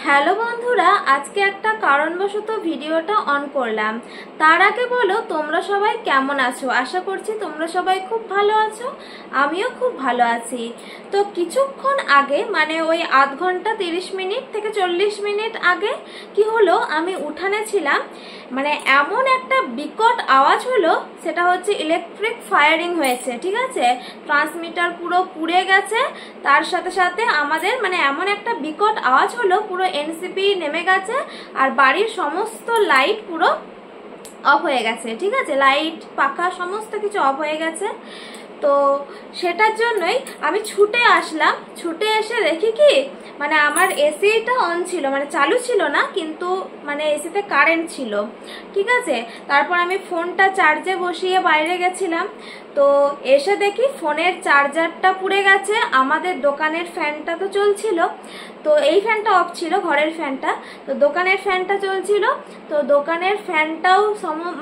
Hello বন্ধুরা, আজকে একটা কারণবশত ভিডিওটা অন করলাম। তার আগে বলো তোমরা সবাই কেমন আছো। আশা করছি তোমরা সবাই খুব ভালো আছো, আমিও খুব ভালো আছি। তো কিছুক্ষণ আগে মানে ওই আধ ঘন্টা 30 মিনিট থেকে 40 মিনিট আগে কি হলো, আমি উঠানে ছিলাম, মানে এমন একটা বিকট আওয়াজ হলো, সেটা হচ্ছে ইলেকট্রিক ফায়ারিং হয়েছে। ঠিক আছে, ট্রান্সমিটার পুরো পুড়ে গেছে, তার সাথে সাথে আমাদের মানে এমন একটা বিকট আওয়াজ হলো, পুরো এনসিপি নেমে গেছে আর বাড়ির সমস্ত লাইট পুরো অফ হয়ে গেছে। ঠিক আছে, লাইট পাখা সমস্ত কিছু অফ হয়ে গেছে। তো সেটার জন্যই আমি ছুটে আসলাম। ছুটে এসে দেখি কি, মানে আমার এসিটা অন ছিল, মানে চালু ছিল না, কিন্তু মানে এসিতে কারেন্ট ছিল। ঠিক আছে, তারপর আমি ফোনটা চার্জে বসিয়ে বাইরে গেছিলাম। তো এসে দেখি ফোনের চার্জারটা পুড়ে গেছে। আমাদের দোকানের ফ্যানটা তো চলছিল, তো এই ফ্যানটা অফ ছিল, ঘরের ফ্যানটা, তো দোকানের ফ্যানটা চলছিল। তো দোকানের ফ্যানটাও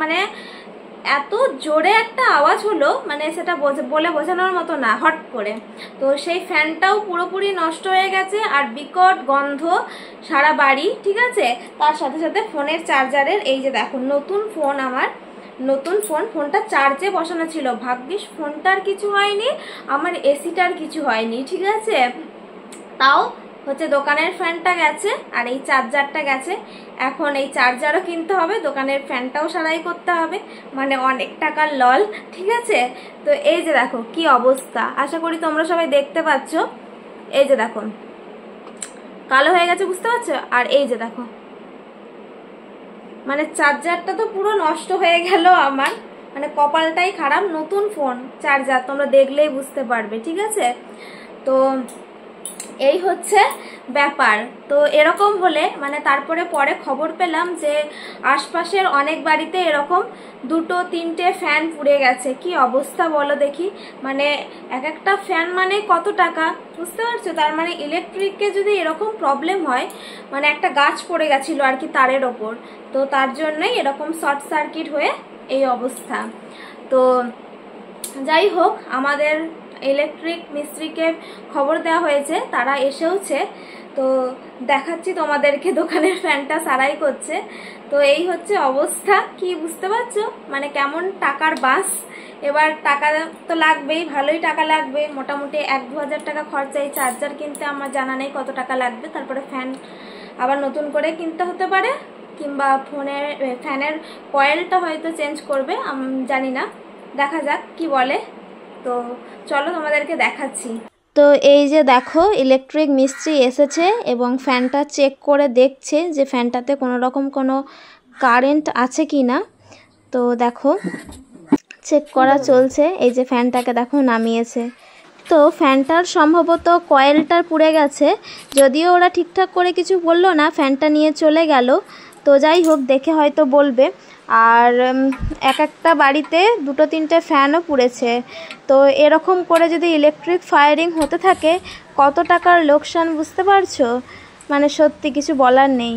মানে এত জোরে একটা আওয়াজ হলো, মানে সেটা বলে বোঝানোর মতো না, হট করে। তো সেই ফ্যানটাও পুরোপুরি নষ্ট হয়ে গেছে আর বিকট গন্ধ সারা বাড়ি। ঠিক আছে, তার সাথে সাথে ফোনের চার্জারের, এই যে দেখো নতুন ফোন, আমার নতুন ফোনটা চার্জে বসানো ছিল, ভাগ্যিস ফোনটার কিছু হয়নি, আমার এসিটার কিছু হয়নি। ঠিক আছে, তাও হচ্ছে দোকানের ফ্যানটা গেছে আর এই চার্জারটা গেছে। এখন এই চার্জারও কিনতে হবে, দোকানের ফ্যানটাও সারাই করতে হবে, মানে অনেক টাকার লল। ঠিক আছে, তো এই যে দেখো কি অবস্থা, আশা করি তোমরা সবাই দেখতে পাচ্ছ। এই যে দেখো কালো হয়ে গেছে, বুঝতে পারছো? আর এই যে দেখো, মানে চার্জারটা তো পুরো নষ্ট হয়ে গেল আমার, মানে কপালটাই খারাপ। নতুন ফোন, চার্জার তোমরা দেখলেই বুঝতে পারবে। ঠিক আছে, তো এই হচ্ছে ব্যাপার। তো এরকম হলে মানে তারপরে পরে খবর পেলাম যে আশপাশের অনেক বাড়িতে এরকম 2-3টে ফ্যান পুড়ে গেছে। কি অবস্থা বলো দেখি, মানে এক একটা ফ্যান মানে কত টাকা, বুঝতে পারছো? তার মানে ইলেকট্রিকে যদি এরকম প্রবলেম হয়, মানে একটা গাছ পড়ে গেছিল আর কি তারের ওপর, তো তার জন্যই এরকম শর্ট সার্কিট হয়ে এই অবস্থা। তো যাই হোক, আমাদের ইলেকট্রিক মিস্ত্রিকে খবর দেওয়া হয়েছে, তারা এসেওছে। তো দেখাচ্ছি তোমাদেরকে, দোকানের ফ্যানটা সারাই করছে। তো এই হচ্ছে অবস্থা, কি বুঝতে পারছো মানে কেমন টাকার বাস। এবার টাকা তো লাগবেই, ভালোই টাকা লাগবে, মোটামুটি 1-2 হাজার টাকা খরচা। এই চার্জার কিনতে আমার জানা নেই কত টাকা লাগবে, তারপরে ফ্যান আবার নতুন করে কিনতে হতে পারে, কিংবা ফ্যানের কয়েলটা হয়তো চেঞ্জ করবে, আমি জানি না, দেখা যাক কি বলে। তো চলো তোমাদেরকে দেখাচ্ছি। তো এই যে দেখো ইলেকট্রিক মিস্ত্রি এসেছে এবং ফ্যানটা চেক করে দেখছে যে ফ্যানটাতে কোনো রকম কোনো কারেন্ট আছে কি না। তো দেখো চেক করা চলছে, এই যে ফ্যানটাকে দেখো নামিয়েছে। তো ফ্যানটার সম্ভবত কয়েলটার পুড়ে গেছে, যদিও ওরা ঠিকঠাক করে কিছু বললো না, ফ্যানটা নিয়ে চলে গেল। তো যাই হোক, দেখে হয়তো বলবে। আর এক একটা বাড়িতে 2-3টে ফ্যানও পুড়েছে। তো এরকম করে যদি ইলেকট্রিক ফায়ারিং হতে থাকে, কত টাকার লোকসান বুঝতে পারছো? মানে সত্যি কিছু বলার নেই।